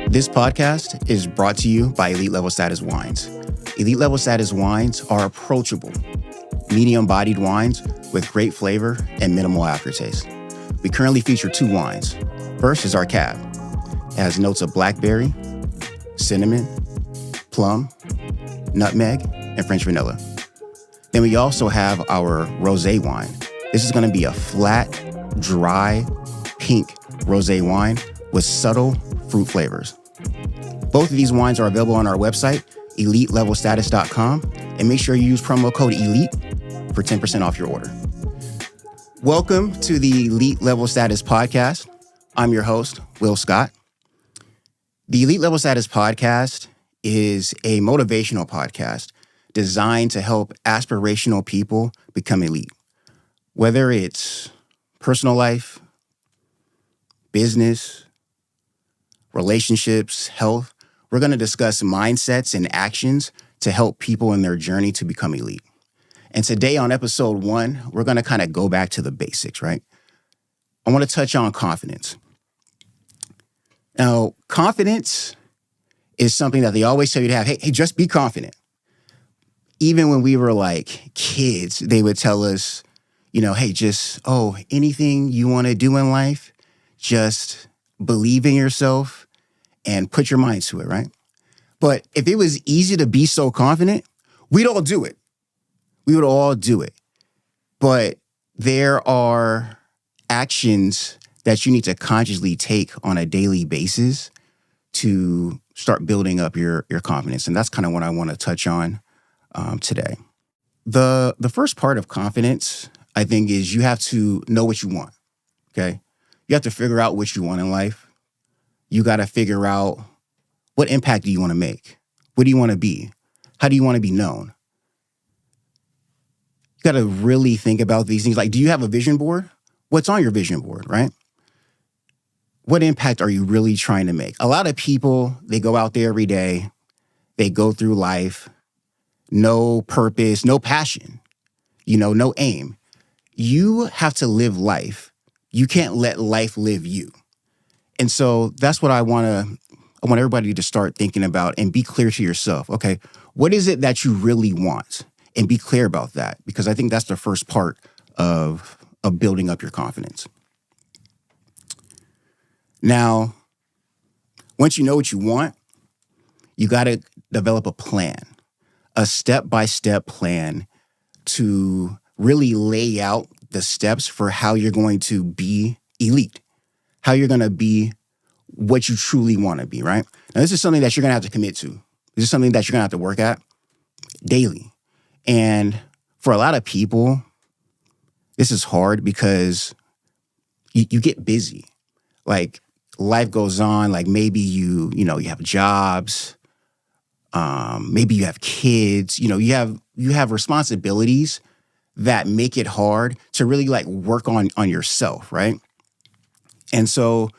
This podcast is brought to you by Elite Level Status Wines. Elite Level Status wines are approachable, medium-bodied wines with great flavor and minimal aftertaste. We currently feature two wines. First is our Cab. It has notes of blackberry, cinnamon, plum, nutmeg, and French vanilla. Then we also have our Rosé wine. This is going to be a flat, dry, pink rosé wine with subtle fruit flavors. Both of these wines are available on our website, elitelevelstatus.com, and make sure you use promo code ELITE for 10% off your order. Welcome to the Elite Level Status Podcast. I'm your host, Will Scott. The Elite Level Status Podcast is a motivational podcast designed to help aspirational people become elite. Whether it's personal life, business, relationships, health, we're going to discuss mindsets and actions to help people in their journey to become elite. And today on episode 1, we're going to kind of go back to the basics, right? I want to touch on confidence. Now, confidence is something that they always tell you to have. Hey, just be confident. Even when we were like kids, they would tell us, hey, anything you want to do in life, just believe in yourself and put your mind to it, right? But if it was easy to be so confident, we'd all do it. We would all do it. But there are actions that you need to consciously take on a daily basis to start building up your confidence. And that's kind of what I want to touch on today. The first part of confidence, I think, is you have to know what you want, okay? You have to figure out what you want in life. You got to figure out what impact do you want to make? What do you want to be? How do you want to be known? You got to really think about these things. Like, do you have a vision board? What's on your vision board, right? What impact are you really trying to make? A lot of people, they go out there every day. They go through life, no purpose, no passion, no aim. You have to live life. You can't let life live you. And so that's what I want everybody to start thinking about and be clear to yourself. Okay, what is it that you really want? And be clear about that, because I think that's the first part of building up your confidence. Now, once you know what you want, you got to develop a plan, a step-by-step plan to really lay out the steps for how you're going to be elite, how you're going to be what you truly want to be, right? Now, this is something that you're going to have to commit to. This is something that you're going to have to work at daily. And for a lot of people, this is hard because you get busy. Like, life goes on. Like, maybe you have jobs. Maybe you have kids. You have responsibilities that make it hard to really work on yourself, right? And so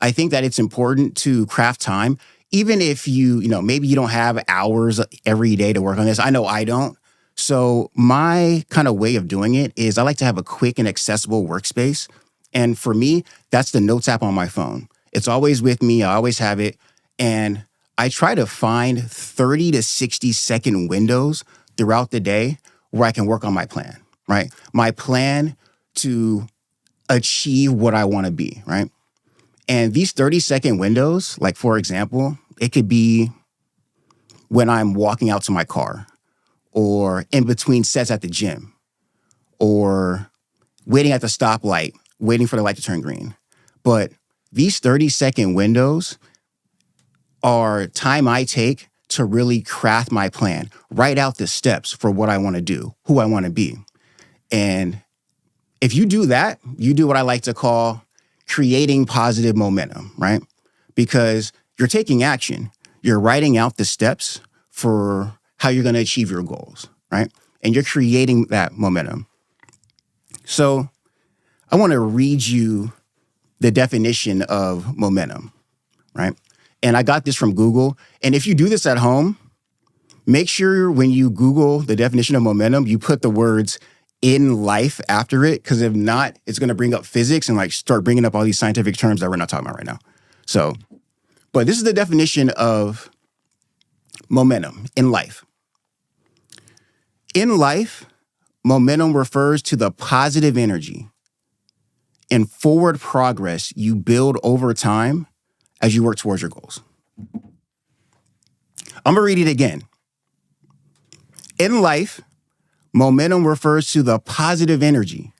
I think that it's important to craft time, even if maybe you don't have hours every day to work on this. I know I don't. So my kind of way of doing it is I like to have a quick and accessible workspace. And for me, that's the Notes app on my phone. It's always with me. I always have it. And I try to find 30 to 60 second windows throughout the day where I can work on my plan, right? My plan to achieve what I want to be, right? And these 30-second windows, like, for example, it could be when I'm walking out to my car, or in between sets at the gym, or waiting at the stoplight, waiting for the light to turn green. But these 30-second windows are time I take to really craft my plan, write out the steps for what I want to do, who I want to be. And if you do that, you do what I like to call creating positive momentum, right? Because you're taking action. You're writing out the steps for how you're going to achieve your goals, right? And you're creating that momentum. So I want to read you the definition of momentum, right? And I got this from Google. And if you do this at home, make sure when you Google the definition of momentum, you put the words in life after it, because if not, it's going to bring up physics and start bringing up all these scientific terms that we're not talking about right now. So But this is the definition of momentum in life. In life, momentum refers to the positive energy and forward progress you build over time as you work towards your goals. I'm going to read it again. In life, momentum refers to the positive energy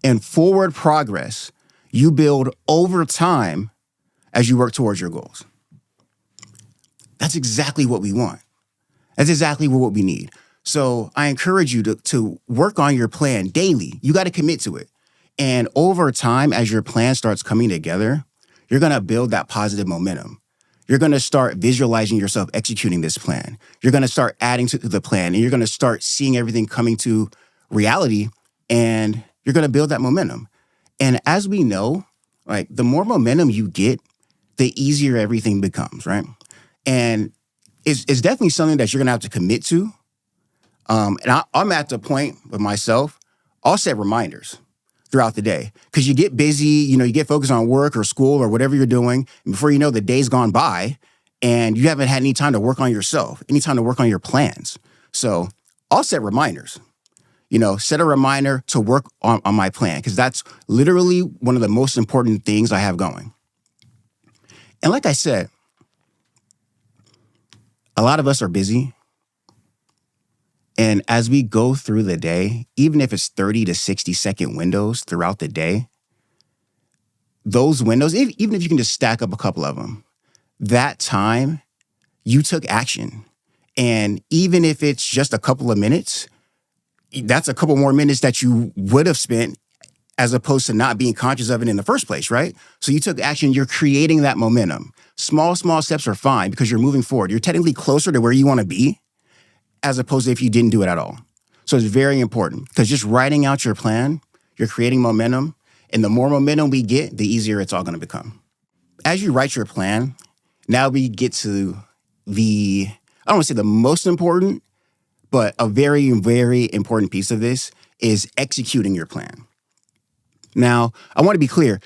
and forward progress you build over time as you work towards your goals. That's exactly what we want. That's exactly what we need. So I encourage you to work on your plan daily. You got to commit to it. And over time, as your plan starts coming together, you're going to build that positive momentum. You're going to start visualizing yourself executing this plan. You're going to start adding to the plan, and you're going to start seeing everything coming to reality, and you're going to build that momentum. And as we know, like the more momentum you get, the easier everything becomes, right? And it's definitely something that you're going to have to commit to. I'm at the point with myself, I'll set reminders throughout the day because you get busy, you get focused on work or school or whatever you're doing. And before you know, the day's gone by and you haven't had any time to work on yourself, any time to work on your plans. So I'll set reminders, set a reminder to work on my plan because that's literally one of the most important things I have going. And like I said, a lot of us are busy. And as we go through the day, even if it's 30 to 60 second windows throughout the day, those windows, even if you can just stack up a couple of them, that time you took action. And even if it's just a couple of minutes, that's a couple more minutes that you would have spent as opposed to not being conscious of it in the first place, right? So you took action, you're creating that momentum. Small steps are fine because you're moving forward. You're technically closer to where you want to be as opposed to if you didn't do it at all. So it's very important because just writing out your plan, you're creating momentum. And the more momentum we get, the easier it's all going to become. As you write your plan, now we get to I don't want to say the most important, but a very, very important piece of this is executing your plan. Now, I want to be clear.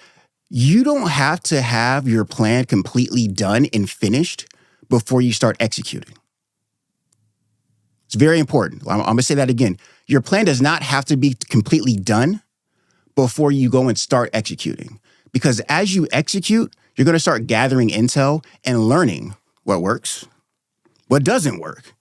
You don't have to have your plan completely done and finished before you start executing. It's very important. I'm going to say that again. Your plan does not have to be completely done before you go and start executing. Because as you execute, you're going to start gathering intel and learning what works, what doesn't work.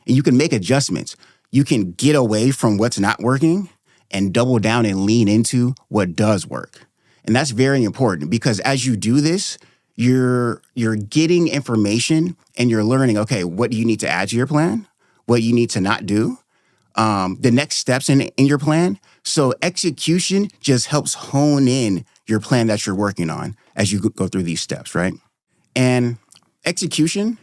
And you can make adjustments. You can get away from what's not working and double down and lean into what does work. And that's very important because as you do this, you're getting information and you're learning, okay, what do you need to add to your plan? What you need to not do? The next steps in your plan. So execution just helps hone in your plan that you're working on as you go through these steps, right? And execution,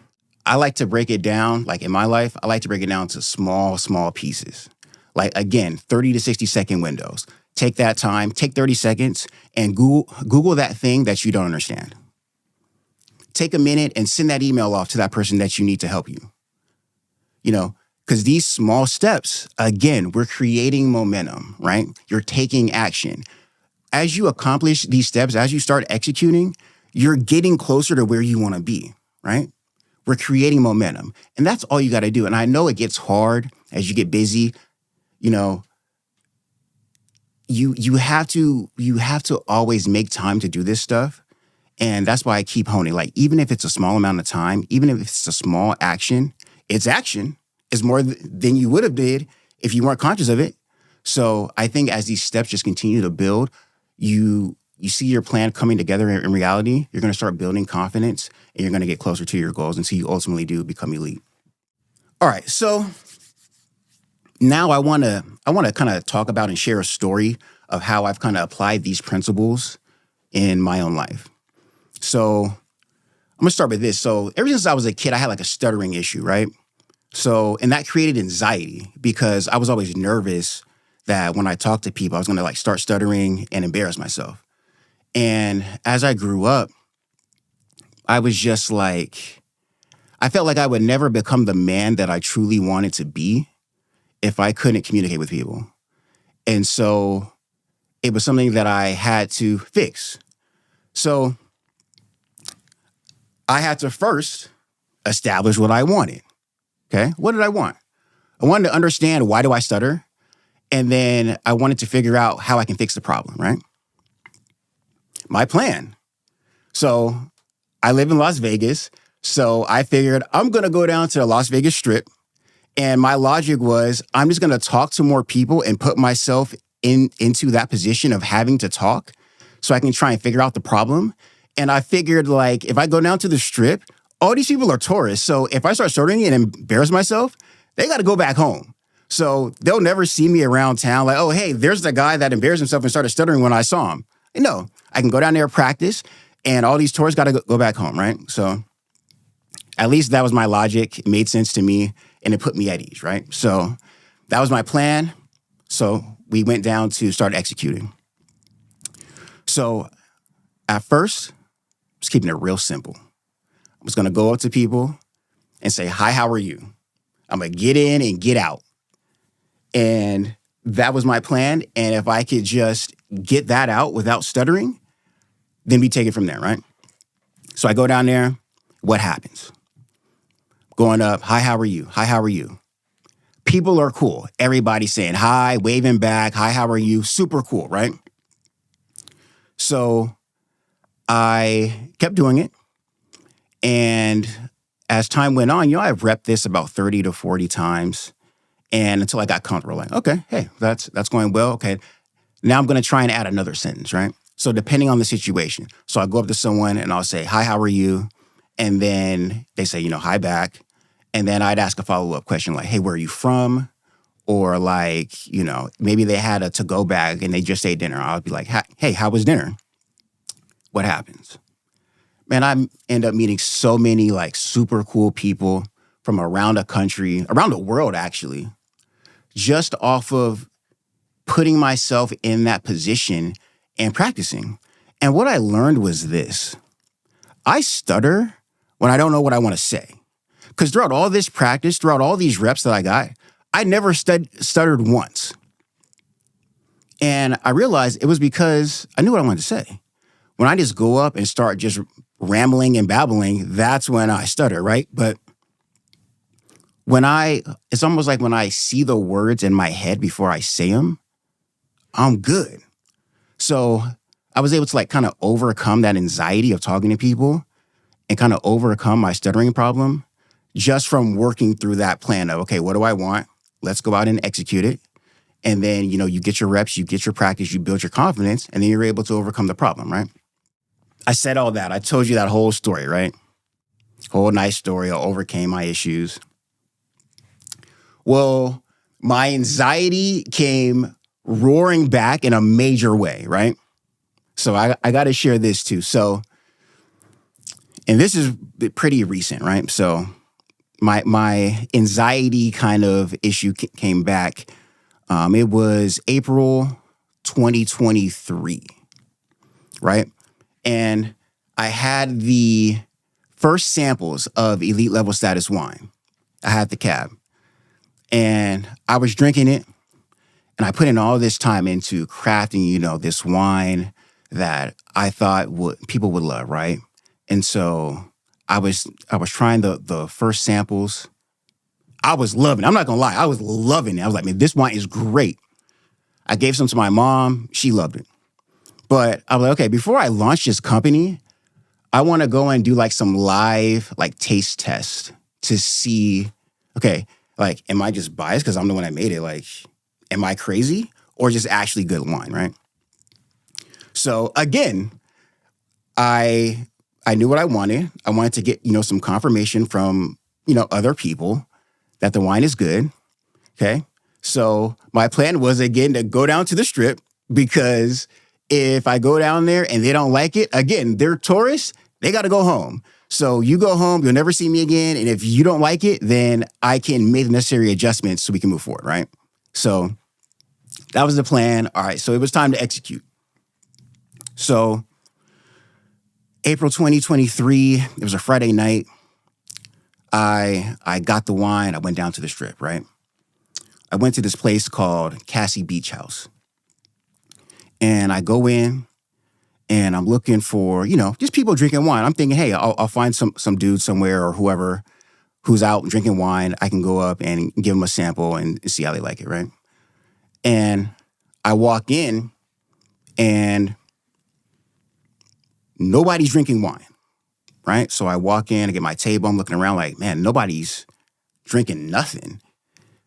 I like to break it down, like in my life, I like to break it down to small pieces. Like again, 30 to 60 second windows. Take that time, take 30 seconds and Google that thing that you don't understand. Take a minute and send that email off to that person that you need to help you. Because these small steps, again, we're creating momentum, right? You're taking action. As you accomplish these steps, as you start executing, you're getting closer to where you want to be, right? We're creating momentum. And that's all you got to do. And I know it gets hard as you get busy. You have to always make time to do this stuff. And that's why I keep honing. Like, even if it's a small amount of time, even if it's a small action, it's action. It's more than you would have did if you weren't conscious of it. So I think as these steps just continue to build, you see your plan coming together in reality, you're going to start building confidence and you're going to get closer to your goals until you ultimately do become elite. All right. So now I want to kind of talk about and share a story of how I've kind of applied these principles in my own life. So I'm going to start with this. So ever since I was a kid, I had like a stuttering issue, right? So, and that created anxiety because I was always nervous that when I talked to people, I was going to like start stuttering and embarrass myself. And as I grew up, I was just like, I felt like I would never become the man that I truly wanted to be if I couldn't communicate with people. And so it was something that I had to fix. So I had to first establish what I wanted. Okay. What did I want? I wanted to understand, why do I stutter? And then I wanted to figure out how I can fix the problem, right? My plan. So I live in Las Vegas. So I figured I'm going to go down to the Las Vegas Strip. And my logic was, I'm just going to talk to more people and put myself into that position of having to talk so I can try and figure out the problem. And I figured, like, if I go down to the Strip, all these people are tourists. So if I start stuttering and embarrass myself, they got to go back home. So they'll never see me around town like, oh, hey, there's the guy that embarrassed himself and started stuttering when I saw him. No, I can go down there, practice, and all these tourists got to go back home, right? So at least that was my logic. It made sense to me, and it put me at ease, right? So that was my plan. So we went down to start executing. So at first, I was keeping it real simple. I was going to go up to people and say, hi, how are you? I'm going to get in and get out. And that was my plan. And if I could just get that out without stuttering, then we take it from there, right? So I go down there. What happens? Going up, hi, how are you? Hi, how are you? People are cool. Everybody's saying hi, waving back, hi, how are you? Super cool, right? So I kept doing it. And as time went on, I've repped this about 30 to 40 times. And until I got comfortable, like, okay, hey, that's going well. Okay, now I'm going to try and add another sentence, right? So depending on the situation. So I go up to someone and I'll say, hi, how are you? And then they say, hi back. And then I'd ask a follow-up question like, hey, where are you from? Or like, maybe they had a to-go bag and they just ate dinner. I'll be like, hey, how was dinner? What happens? Man, I end up meeting so many like super cool people from around the country, around the world actually, just off of putting myself in that position and practicing. And what I learned was this. I stutter when I don't know what I want to say. Because throughout all this practice, throughout all these reps that I got, I never stuttered once. And I realized it was because I knew what I wanted to say. When I just go up and start just rambling and babbling, that's when I stutter, right? But it's almost like when I see the words in my head before I say them, I'm good. So I was able to like kind of overcome that anxiety of talking to people and kind of overcome my stuttering problem just from working through that plan of, okay, what do I want? Let's go out and execute it. And then, you get your reps, you get your practice, you build your confidence, and then you're able to overcome the problem, right? I said all that. I told you that whole story, right? Whole nice story. I overcame my issues. Well, my anxiety came roaring back in a major way, right? So I got to share this too. So, and this is pretty recent, right? So my anxiety kind of issue came back. It was April 2023, right? And I had the first samples of Elite Level Status wine. I had the cab. And I was drinking it. And I put in all this time into crafting, this wine that I thought people would love, right? And so I was trying the first samples. I was loving it. I'm not gonna lie, I was loving it. I was like, man, this wine is great. I gave some to my mom. She loved it. But I was like, okay, before I launch this company, I want to go and do like some live like taste test to see, okay, like, am I just biased because I'm the one that made it? Like, am I crazy or just actually good wine, right? So again, I knew what I wanted. I wanted to get, some confirmation from, other people that the wine is good. Okay. So my plan was again to go down to the Strip because if I go down there and they don't like it, again, they're tourists, they got to go home. So you go home, you'll never see me again. And if you don't like it, then I can make the necessary adjustments so we can move forward, right? So that was the plan. All right, so it was time to execute. So April 2023, it was a Friday night. I got the wine. I went down to the Strip, right? I went to this place called Cassie Beach House. And I go in and I'm looking for, just people drinking wine. I'm thinking, hey, I'll find some dude somewhere or whoever who's out drinking wine. I can go up and give them a sample and see how they like it, right? And I walk in and nobody's drinking wine, right? So I walk in, I get my table, I'm looking around like, man, nobody's drinking nothing.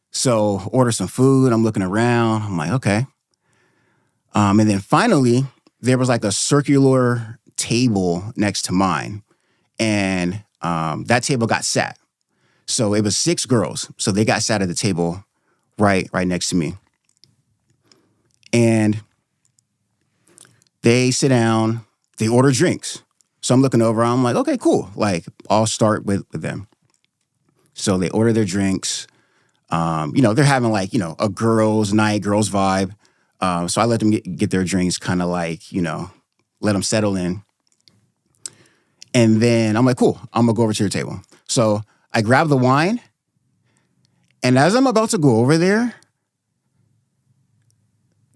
So order some food, I'm looking around, I'm like, okay. And then finally, there was like a circular table next to mine, and that table got sat. So it was 6 girls. So they got sat at the table right next to me. And they sit down, they order drinks. So I'm looking over, I'm like, okay, cool. Like, I'll start with them. So they order their drinks. They're having like, a girls' night, girls' vibe. So I let them get their drinks, kind of like, let them settle in. And then I'm like, cool, I'm gonna go over to your table. So I grab the wine, and as I'm about to go over there,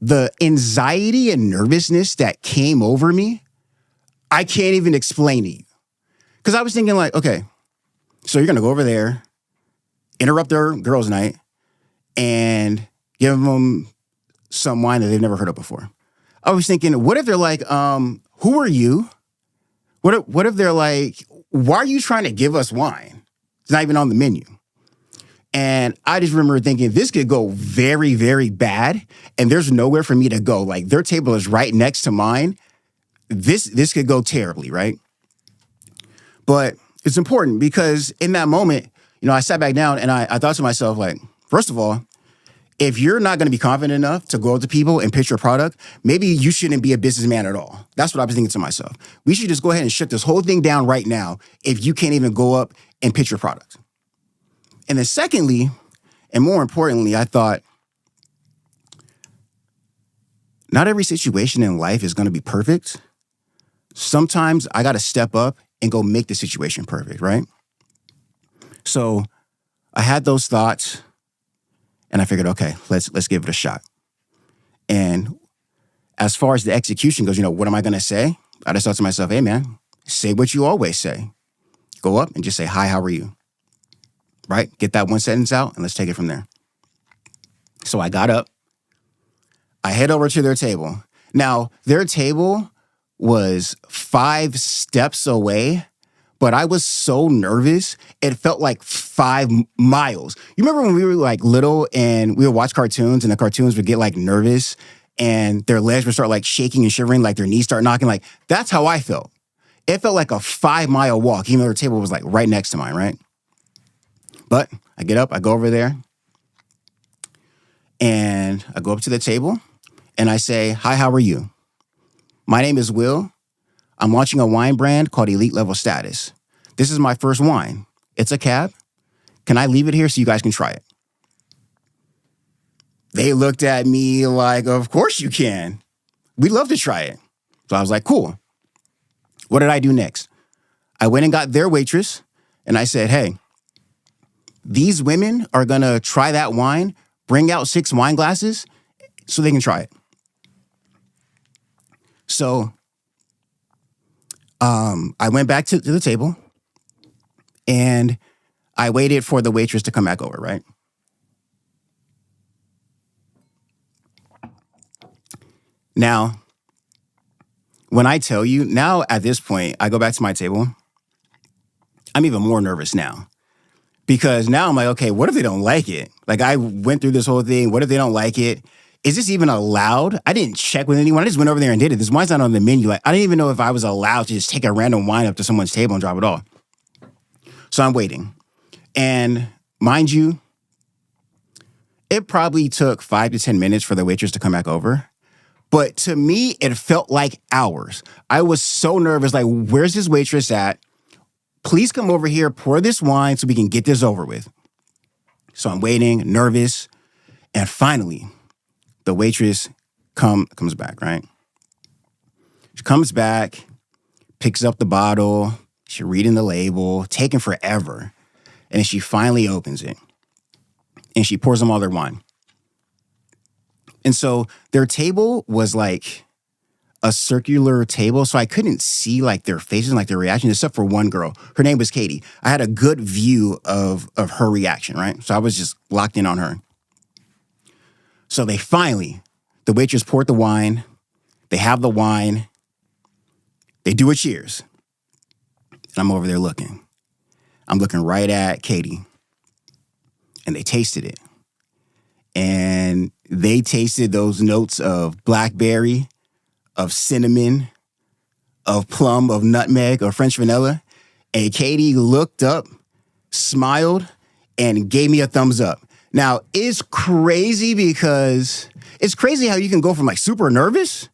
the anxiety and nervousness that came over me, I can't even explain to you. Because I was thinking like, okay, so you're going to go over there, interrupt their girls' night, and give them some wine that they've never heard of before. I was thinking, what if they're like, who are you? What if they're like, why are you trying to give us wine? It's not even on the menu. And I just remember thinking, this could go very, very bad, and there's nowhere for me to go. Like, their table is right next to mine. This could go terribly, right? But it's important because in that moment, I sat back down and I thought to myself, like, first of all, if you're not going to be confident enough to go up to people and pitch your product, maybe you shouldn't be a businessman at all. That's what I was thinking to myself. We should just go ahead and shut this whole thing down right now if you can't even go up and pitch your product. And then secondly, and more importantly, I thought, not every situation in life is going to be perfect. Sometimes I got to step up and go make the situation perfect, right? So I had those thoughts, and I figured, okay, let's give it a shot. And as far as the execution goes, what am I going to say? I just thought to myself, hey, man, say what you always say. Go up and just say, hi, how are you? Right? Get that one sentence out, and let's take it from there. So I got up. I head over to their table. Now, their table was 5 steps away, but I was so nervous, it felt like 5 miles. You remember when we were like little and we would watch cartoons and the cartoons would get like nervous and their legs would start like shaking and shivering, like their knees start knocking? Like, that's how I felt. It felt like a 5-mile walk, even though their table was like right next to mine, right? But I get up, I go over there, and I go up to the table and I say, hi, how are you? My name is Will. I'm launching a wine brand called Elite Level Status. This is my first wine. It's a cab. Can I leave it here so you guys can try it? They looked at me like, of course you can. We'd love to try it. So I was like, cool. What did I do next? I went and got their waitress and I said, hey, these women are going to try that wine, bring out 6 wine glasses so they can try it. So I went back to the table and I waited for the waitress to come back over, right? Now, when I tell you, now at this point, I go back to my table. I'm even more nervous now because now I'm like, okay, what if they don't like it? Like, I went through this whole thing. What if they don't like it? Is this even allowed? I didn't check with anyone. I just went over there and did it. This wine's not on the menu. Like, I didn't even know if I was allowed to just take a random wine up to someone's table and drop it off. So I'm waiting. And mind you, it probably took 5 to 10 minutes for the waitress to come back over. But to me, it felt like hours. I was so nervous. Like, where's this waitress at? Please come over here, pour this wine so we can get this over with. So I'm waiting, nervous. And finally, the waitress comes back, right? She comes back, picks up the bottle. She's reading the label, taking forever. And then she finally opens it. And she pours them all their wine. And so their table was like a circular table, so I couldn't see like their faces, like their reaction, except for one girl. Her name was Katie. I had a good view of her reaction, right? So I was just locked in on her. So the waitress poured the wine. They have the wine. They do a cheers. And I'm over there looking. I'm looking right at Katie. And they tasted it. And they tasted those notes of blackberry, of cinnamon, of plum, of nutmeg, of French vanilla. And Katie looked up, smiled, and gave me a thumbs up. Now, it's crazy how you can go from like super nervous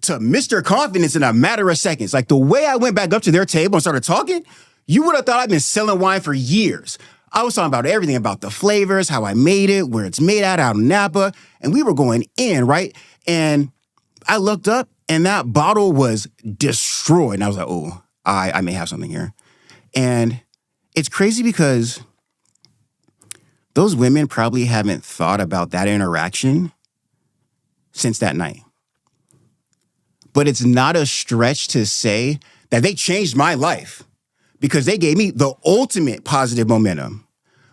to Mr. Confidence in a matter of seconds. Like the way I went back up to their table and started talking, you would have thought I've been selling wine for years. I was talking about everything, about the flavors, how I made it, where it's made out in Napa, and we were going in, right? And I looked up and that bottle was destroyed. And I was like, oh, I may have something here. And it's crazy because those women probably haven't thought about that interaction since that night. But it's not a stretch to say that they changed my life because they gave me the ultimate positive momentum.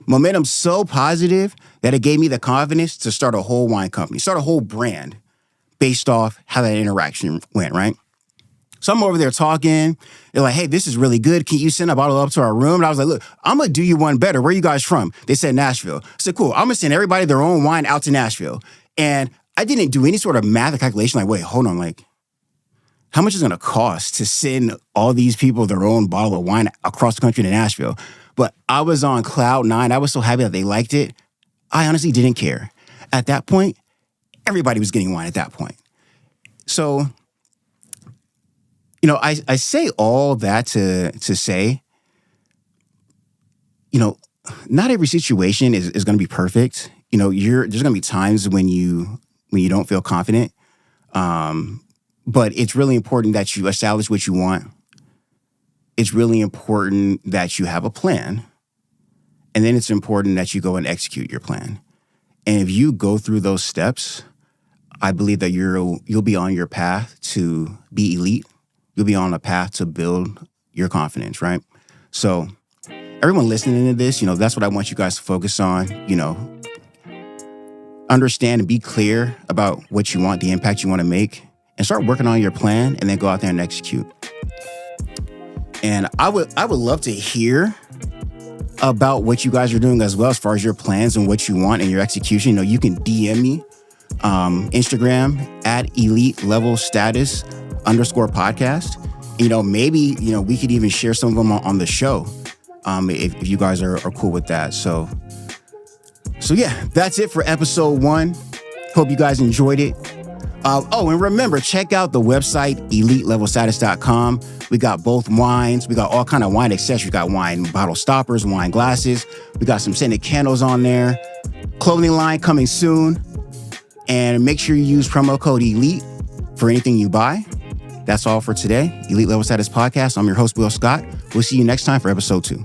Momentum so positive that it gave me the confidence to start a whole wine company, start a whole brand based off how that interaction went, right? So I'm over there talking. They're like, hey, this is really good. Can you send a bottle up to our room? And I was like, look, I'm going to do you one better. Where are you guys from? They said Nashville. I said, cool. I'm going to send everybody their own wine out to Nashville. And I didn't do any sort of math or calculation like, wait, hold on. Like, how much is it going to cost to send all these people their own bottle of wine across the country to Nashville? But I was on cloud nine. I was so happy that they liked it. I honestly didn't care. At that point, everybody was getting wine at that point. So, I say all that to say, not every situation is going to be perfect. There's going to be times when you don't feel confident. But it's really important that you establish what you want. It's really important that you have a plan. And then it's important that you go and execute your plan. And if you go through those steps, I believe that you'll be on your path to be elite. You'll be on a path to build your confidence, right? So everyone listening to this, that's what I want you guys to focus on, understand and be clear about what you want, the impact you want to make, and start working on your plan and then go out there and execute. And I would love to hear about what you guys are doing as well as far as your plans and what you want and your execution. You can DM me, Instagram at elite_level_status_podcast. Maybe, we could even share some of them on the show if you guys are cool with that. So yeah, that's it for episode 1. Hope you guys enjoyed it. And remember, check out the website, elitelevelstatus.com. We got both wines. We got all kind of wine accessories. We got wine bottle stoppers, wine glasses. We got some scented candles on there. Clothing line coming soon. And make sure you use promo code ELITE for anything you buy. That's all for today. Elite Level Status Podcast. I'm your host, Will Scott. We'll see you next time for episode 2.